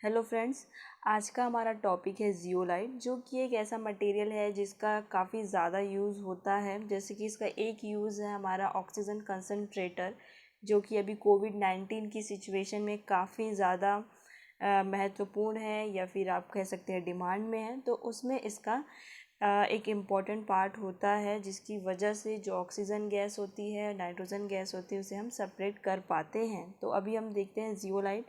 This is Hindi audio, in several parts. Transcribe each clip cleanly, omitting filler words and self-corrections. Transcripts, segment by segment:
Hello friends. आज का हमारा टॉपिक है जियोलाइट, जो कि एक ऐसा मटेरियल है जिसका काफ़ी ज़्यादा यूज़ होता है। जैसे कि इसका एक यूज़ है हमारा ऑक्सीजन कंसनट्रेटर, जो कि अभी कोविड-19 की सिचुएशन में काफ़ी ज़्यादा महत्वपूर्ण है, या फिर आप कह सकते हैं डिमांड में है। तो उसमें इसका एक इम्पॉर्टेंट पार्ट होता है, जिसकी वजह से जो ऑक्सीजन गैस होती है, नाइट्रोजन गैस होती है, उसे हम सेपरेट कर पाते हैं। तो अभी हम देखते हैं जियोलाइट।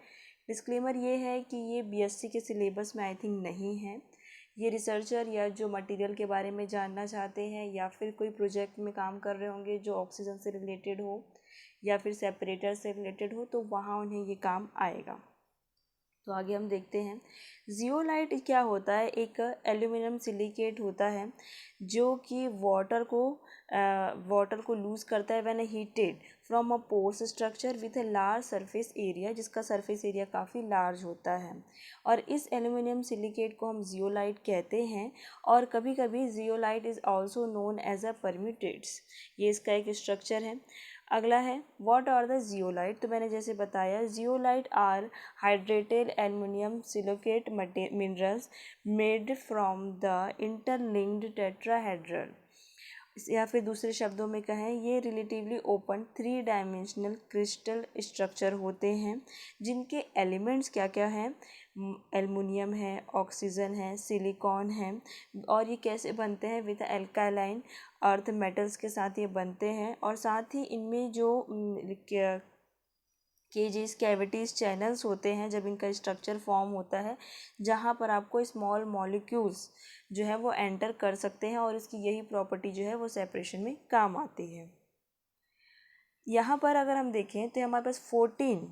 डिस्क्लेमर ये है कि ये बीएससी के सिलेबस में आई थिंक नहीं है। ये रिसर्चर या जो मटेरियल के बारे में जानना चाहते हैं, या फिर कोई प्रोजेक्ट में काम कर रहे होंगे जो ऑक्सीजन से रिलेटेड हो या फिर सेपरेटर से रिलेटेड हो, तो वहाँ उन्हें ये काम आएगा। तो आगे हम देखते हैं जियोलाइट क्या होता है। एक एल्यूमिनियम सिलिकेट होता है जो कि वाटर को लूज़ करता है when heated from a pores structure with a large surface area, जिसका सरफेस एरिया काफ़ी लार्ज होता है। और इस एल्यूमिनियम सिलिकेट को हम जियोलाइट कहते हैं। और कभी कभी zeolite is also known as a permutits, ये इसका एक स्ट्रक्चर है। अगला है व्हाट आर द जियोलाइट। तो मैंने जैसे बताया, zeolite are hydrated aluminium silicate minerals made from the interlinked tetrahedral, या फिर दूसरे शब्दों में कहें, ये relatively open 3 dimensional crystal structure होते हैं, जिनके एलिमेंट्स क्या क्या हैं। एल्युमिनियम है, ऑक्सीजन है, सिलिकॉन है। और ये कैसे बनते हैं? विद एल्कालाइन अर्थ मेटल्स के साथ ये बनते हैं। और साथ ही इनमें जो केजेस कैविटीज़ चैनल्स होते हैं, जब इनका स्ट्रक्चर फॉर्म होता है, जहाँ पर आपको स्मॉल मॉलिक्यूल्स जो है वो एंटर कर सकते हैं, और इसकी यही प्रॉपर्टी जो है वो सेपरेशन में काम आती है। यहाँ पर अगर हम देखें तो हमारे पास 14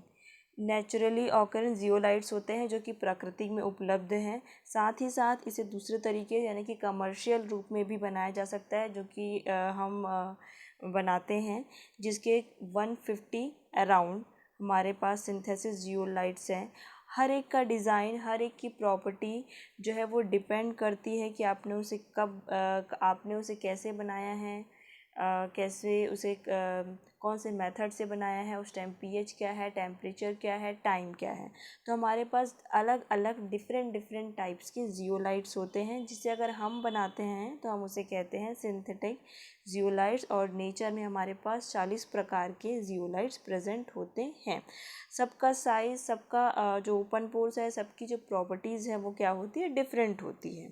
नेचुरली ऑकरेंट जियोलाइट्स होते हैं, जो कि प्रकृति में उपलब्ध हैं। साथ ही साथ इसे दूसरे तरीके यानी कि कमर्शियल रूप में भी बनाया जा सकता है, जो कि हम बनाते हैं, जिसके 150 अराउंड हमारे पास सिंथेसिस जियोलाइट्स हैं। हर एक का डिज़ाइन, हर एक की प्रॉपर्टी जो है वो डिपेंड करती है कि आपने उसे कैसे बनाया है, कैसे उसे कौन से मेथड से बनाया है, उस टाइम पीएच क्या है, टेम्परेचर क्या है, टाइम क्या है। तो हमारे पास अलग अलग डिफरेंट टाइप्स के जियोलाइट्स होते हैं, जिसे अगर हम बनाते हैं तो हम उसे कहते हैं सिंथेटिक जियोलाइट्स। और नेचर में हमारे पास 40 प्रकार के जियोलाइट्स प्रेजेंट होते हैं। सबका साइज़, सबका जो ओपन पोर्स है, सबकी जो प्रॉपर्टीज़ है वो क्या होती है, डिफरेंट होती है।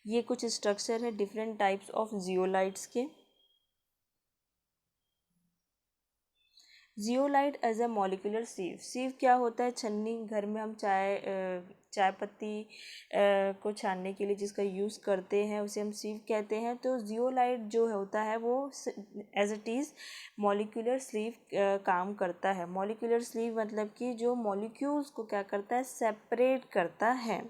ये कुछ स्ट्रक्चर है डिफरेंट टाइप्स ऑफ जियोलाइट्स के। Zeolite as a molecular sieve. Sieve क्या होता है? छन्नी। घर में हम चाय पत्ती को छानने के लिए जिसका यूज़ करते हैं, उसे हम सीव कहते हैं। तो जियोलाइट जो होता है वो as it is molecular sieve काम करता है। मॉलिक्यूलर स्लीव मतलब कि जो मॉलिक्यूल्स को क्या करता है, सेपरेट करता है।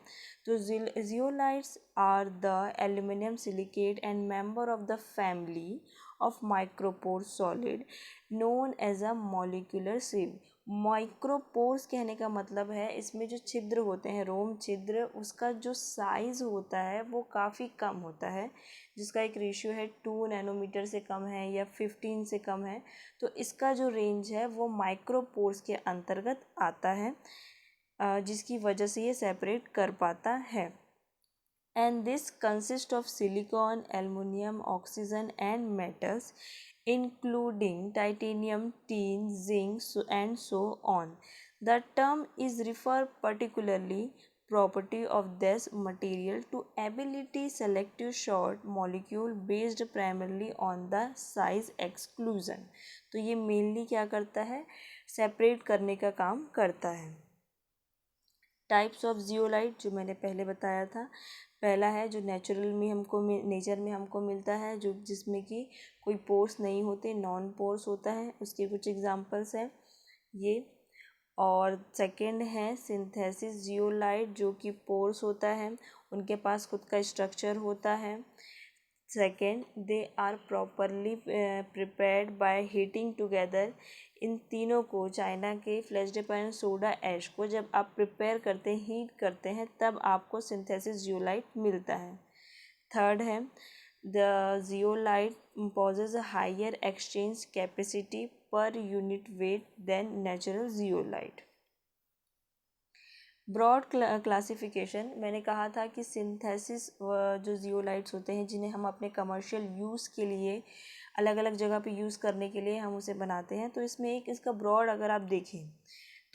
तो zeolites are the aluminium silicate and member of the family of micropore solid known as a molecular sieve। Micropores कहने का मतलब है इसमें जो छिद्र होते हैं, रोम छिद्र, उसका जो साइज़ होता है वो काफ़ी कम होता है, जिसका एक रेशियो है 2 नैनोमीटर से कम है या 15 से कम है। तो इसका जो रेंज है वो माइक्रोपोर्स के अंतर्गत आता है, जिसकी वजह से ये सेपरेट कर पाता है। And this consists of silicon, aluminum, oxygen and metals including titanium, tin, zinc and so on. The term is refer particularly property of this material to ability selective short molecule based primarily on the size exclusion। तो ये मेनली क्या करता है, सेपरेट करने का काम करता है। टाइप्स ऑफ जियोलाइट जो मैंने पहले बताया था, पहला है जो नेचर में हमको मिलता है, जो जिसमें कि कोई पोर्स नहीं होते, नॉन पोर्स होता है। उसके कुछ एग्जांपल्स हैं ये। और सेकंड है सिंथेसिस जियोलाइट, जो कि पोर्स होता है, उनके पास खुद का स्ट्रक्चर होता है। Second, they are properly prepared by heating together. इन तीनों को, चाइना के फ्लैश डिपेंडेंट सोडा ऐश को जब आप प्रिपेयर करते हैं, हीट करते हैं, तब आपको सिंथेसिस जियोलाइट मिलता है। थर्ड है the zeolite possess a higher exchange capacity per unit weight than natural zeolite. Broad classification, मैंने कहा था कि सिंथेसिस जो जियोलाइट्स होते हैं जिन्हें हम अपने कमर्शियल यूज़ के लिए अलग अलग जगह पे यूज़ करने के लिए हम उसे बनाते हैं, तो इसमें एक इसका ब्रॉड अगर आप देखें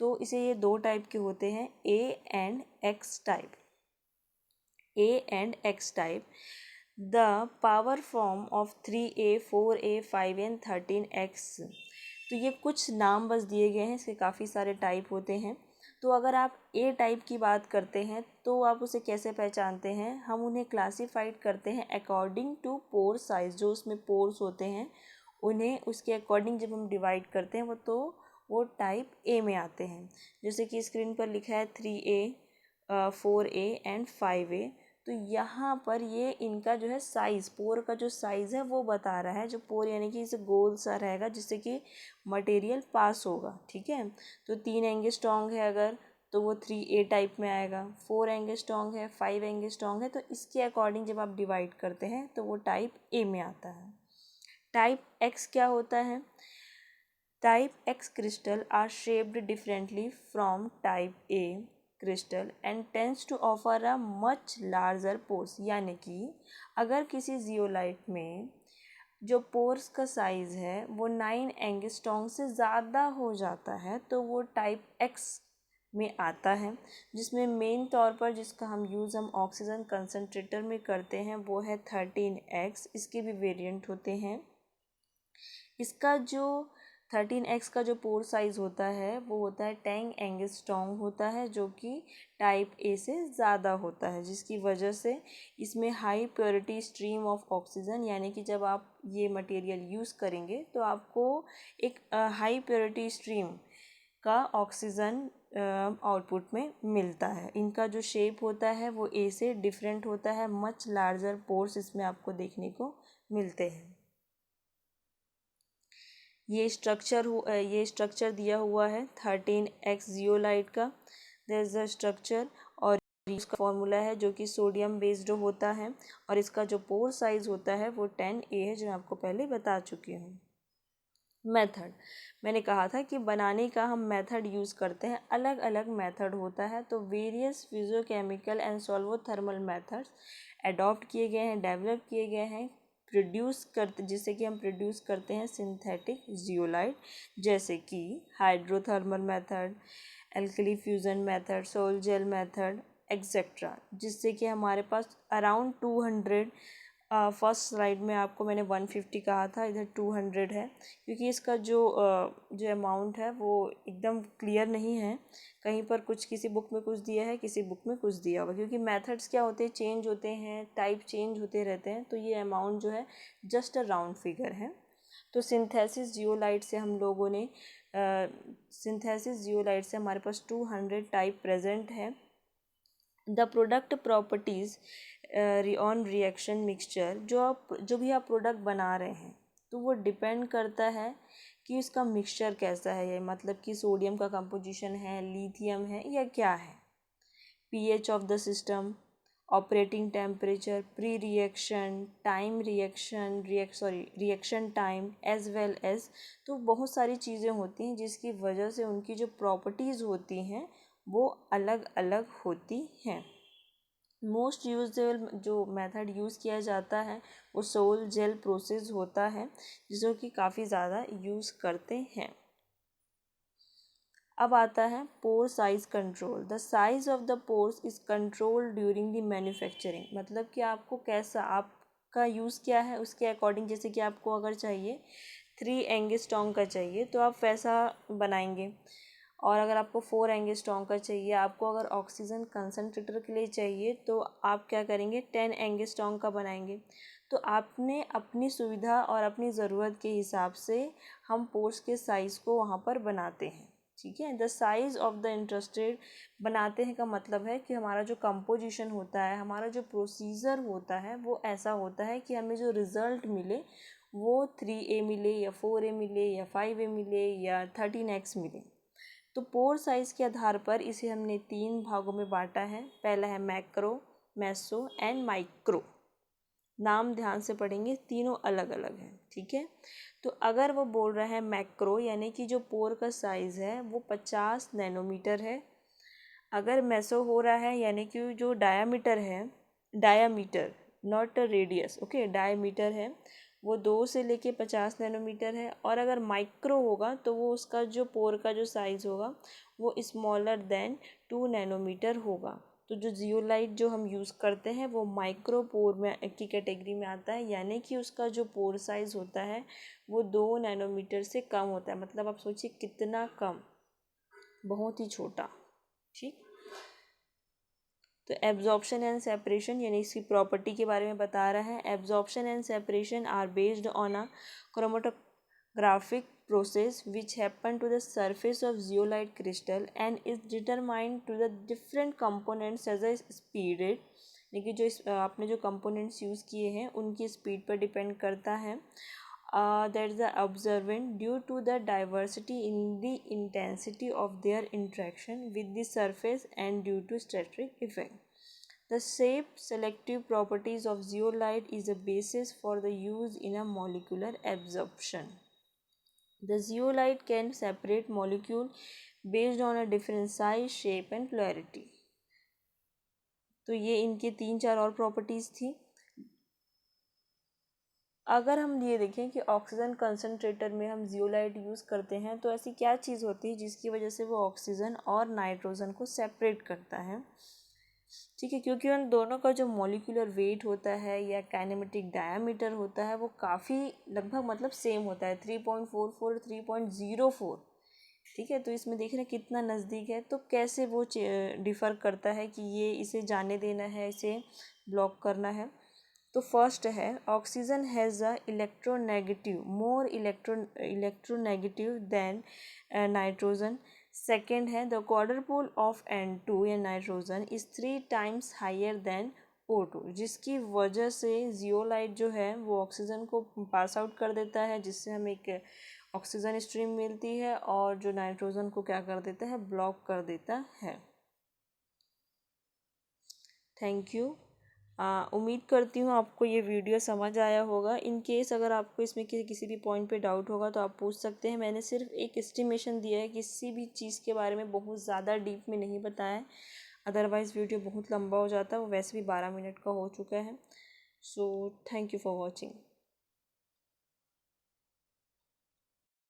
तो इसे ये दो टाइप के होते हैं, A and x type. A and x type, the power form of 3A 4A 5N 13X। तो ये कुछ नाम बस दिए गए हैं, इसके काफ़ी सारे टाइप होते हैं। तो अगर आप ए टाइप की बात करते हैं तो आप उसे कैसे पहचानते हैं, हम उन्हें क्लासीफाइड करते हैं अकॉर्डिंग टू पोर साइज़। जो उसमें पोर्स होते हैं उन्हें उसके अकॉर्डिंग जब हम डिवाइड करते हैं वो टाइप ए में आते हैं। जैसे कि स्क्रीन पर लिखा है 3A 4A एंड 5A। तो यहाँ पर ये इनका जो है साइज़, पोर का जो साइज़ है वो बता रहा है। जो पोर यानी कि इसे गोल सा रहेगा जिससे कि मटेरियल पास होगा, ठीक है। तो 3 एंगस्ट्रॉन्ग है अगर, तो वो 3A टाइप में आएगा। 4 एंगस्ट्रॉन्ग है, 5 एंगस्ट्रॉन्ग है, तो इसके अकॉर्डिंग जब आप डिवाइड करते हैं तो वो टाइप ए में आता है। टाइप एक्स क्या होता है? Type X crystal are shaped differently from type A crystal and tends to offer a much larger pores. यानी कि अगर किसी जियोलाइट में जो पोर्स का साइज़ है वो 9 एंगस्ट्रॉन्ग से ज़्यादा हो जाता है तो वो टाइप एक्स में आता है, जिसमें मेन तौर पर जिसका हम यूज़ हम ऑक्सीजन कंसनट्रेटर में करते हैं वो है 13X। इसके भी वेरिएंट होते हैं। इसका जो 13X का जो पोर साइज़ होता है वो होता है 10 एंगस्ट्रॉन्ग होता है, जो कि टाइप ए से ज़्यादा होता है, जिसकी वजह से इसमें high purity stream of oxygen, यानी कि जब आप ये मटेरियल यूज़ करेंगे तो आपको एक हाई प्योरिटी स्ट्रीम का ऑक्सीजन आउटपुट में मिलता है। इनका जो शेप होता है वो ए से डिफरेंट होता है, मच लार्जर पोर्स इसमें आपको देखने को मिलते हैं। ये स्ट्रक्चर दिया हुआ है 13X जियोलाइट का। देयर इज़ अ स्ट्रक्चर और इसका फॉर्मूला है जो कि सोडियम बेस्ड होता है, और इसका जो पोर साइज़ होता है वो 10A है, जो मैं आपको पहले बता चुकी हूँ। मेथड, मैंने कहा था कि बनाने का हम मेथड यूज़ करते हैं, अलग अलग मेथड होता है। तो various physicochemical and solvothermal methods adopt किए गए हैं, डेवलप किए गए हैं जिससे कि हम प्रोड्यूस करते हैं सिंथेटिक जियोलाइट, जैसे कि hydrothermal method, alkali fusion method, sol gel method etcetera, जिससे कि हमारे पास अराउंड 200, फर्स्ट स्लाइड में आपको मैंने 150 कहा था, इधर 200 है, क्योंकि इसका जो अमाउंट है वो एकदम क्लियर नहीं है। कहीं पर कुछ किसी बुक में कुछ दिया है, किसी बुक में कुछ दिया हुआ, क्योंकि मेथड्स क्या होते हैं, चेंज होते हैं, टाइप चेंज होते रहते हैं, तो ये अमाउंट जो है जस्ट अ राउंड फिगर है। तो सिंथेसिस जियोलाइट से हम लोगों ने सिंथेसिस जियोलाइट से हमारे पास 200 टाइप प्रेजेंट है। The product properties on reaction mixture, जो भी आप प्रोडक्ट बना रहे हैं तो वो डिपेंड करता है कि उसका मिक्सचर कैसा है, ये मतलब कि सोडियम का कंपोजिशन है, लिथियम है, या क्या है। PH of the system, operating temperature, pre reaction time, reaction time as well as. तो बहुत सारी चीज़ें होती हैं जिसकी वजह से उनकी जो प्रॉपर्टीज़ होती हैं वो अलग अलग होती हैं। मोस्ट यूजेबल जो मेथड यूज़ किया जाता है वो सोल जेल प्रोसेस होता है, जिसको कि काफ़ी ज़्यादा यूज़ करते हैं। अब आता है pore size control. The size of the pores is control during the manufacturing, मतलब कि आपको कैसा, आपका यूज़ क्या है उसके अकॉर्डिंग। जैसे कि आपको अगर चाहिए 3 एंगस्ट्रॉन्ग का चाहिए तो आप वैसा बनाएंगे, और अगर आपको 4 एंगस्ट्रॉन्ग का चाहिए, आपको अगर ऑक्सीजन कंसनट्रेटर के लिए चाहिए तो आप क्या करेंगे, 10 एंगस्ट्रॉन्ग का बनाएंगे। तो आपने अपनी सुविधा और अपनी ज़रूरत के हिसाब से हम पोर्स के साइज़ को वहाँ पर बनाते हैं, ठीक है। The size of the interested, बनाते हैं का मतलब है कि हमारा जो कंपोजिशन होता है, हमारा जो प्रोसीजर होता है वो ऐसा होता है कि हमें जो रिज़ल्ट मिले वो 3A मिले या 4A मिले या 5A मिले या 13X मिले। तो पोर साइज़ के आधार पर इसे हमने 3 भागों में बांटा है। पहला है मैक्रो, मेसो एंड माइक्रो। नाम ध्यान से पढ़ेंगे, तीनों अलग अलग हैं, ठीक है। तो अगर वो बोल रहा है मैक्रो, यानी कि जो पोर का साइज़ है वो 50 नैनोमीटर है, अगर मेसो हो रहा है यानी कि जो डायामीटर है, diameter not radius, okay, diameter है वो 2 से लेके 50 नैनोमीटर है। और अगर माइक्रो होगा तो वो उसका जो पोर का जो साइज़ होगा वो स्मॉलर देन 2 नैनोमीटर होगा। तो जो जियोलाइट जो हम यूज़ करते हैं वो माइक्रो पोर में की कैटेगरी में आता है, यानी कि उसका जो पोर साइज़ होता है वो 2 नैनोमीटर से कम होता है। मतलब आप सोचिए कितना कम, बहुत ही छोटा। ठीक, तो एब्जॉर्प्शन एंड सेपरेशन यानी इसकी प्रॉपर्टी के बारे में बता रहा है। Absorption and separation are based on a chromatographic process which happen to the surface of zeolite crystal and is determined to the different components as a speed rate, यानी कि जो आपने जो कंपोनेंट्स यूज़ किए हैं उनकी स्पीड पर डिपेंड करता है। that is the observant due to the diversity in the intensity of their interaction with the surface and due to static effect. The shape selective properties of zeolite is a basis for the use in a molecular absorption. The zeolite can separate molecule based on a different size, shape and polarity. तो ये इनके 3-4 और प्रॉपर्टीज़ थी। अगर हम ये देखें कि ऑक्सीजन कंसनट्रेटर में हम जियोलाइट यूज़ करते हैं तो ऐसी क्या चीज़ होती है जिसकी वजह से वो ऑक्सीजन और नाइट्रोजन को सेपरेट करता है। ठीक है, क्योंकि उन दोनों का जो मॉलिक्यूलर वेट होता है या काइनेमेटिक डायामीटर होता है वो काफ़ी लगभग मतलब सेम होता है, 3.44 3.04। ठीक है, तो इसमें देख रहे हैं कितना नज़दीक है। तो कैसे वो डिफ़र करता है कि ये इसे जाने देना है, इसे ब्लॉक करना है। तो फर्स्ट है oxygen has a electronegative more electronegative than nitrogen. Second है the quadrupole of N2 या nitrogen is 3 times higher than O2, जिसकी वजह से जियोलाइट जो है वो ऑक्सीजन को पास आउट कर देता है, जिससे हमें एक ऑक्सीजन स्ट्रीम मिलती है, और जो नाइट्रोजन को क्या कर देता है, ब्लॉक कर देता है। Thank you. उम्मीद करती हूँ आपको ये वीडियो समझ आया होगा। इन केस अगर आपको इसमें किसी भी पॉइंट पे डाउट होगा तो आप पूछ सकते हैं। मैंने सिर्फ एक एस्टिमेशन दिया है, किसी भी चीज़ के बारे में बहुत ज़्यादा डीप में नहीं बताया है, अदरवाइज़ वीडियो बहुत लंबा हो जाता है। वो वैसे भी 12 मिनट का हो चुका है। So thank you for watching.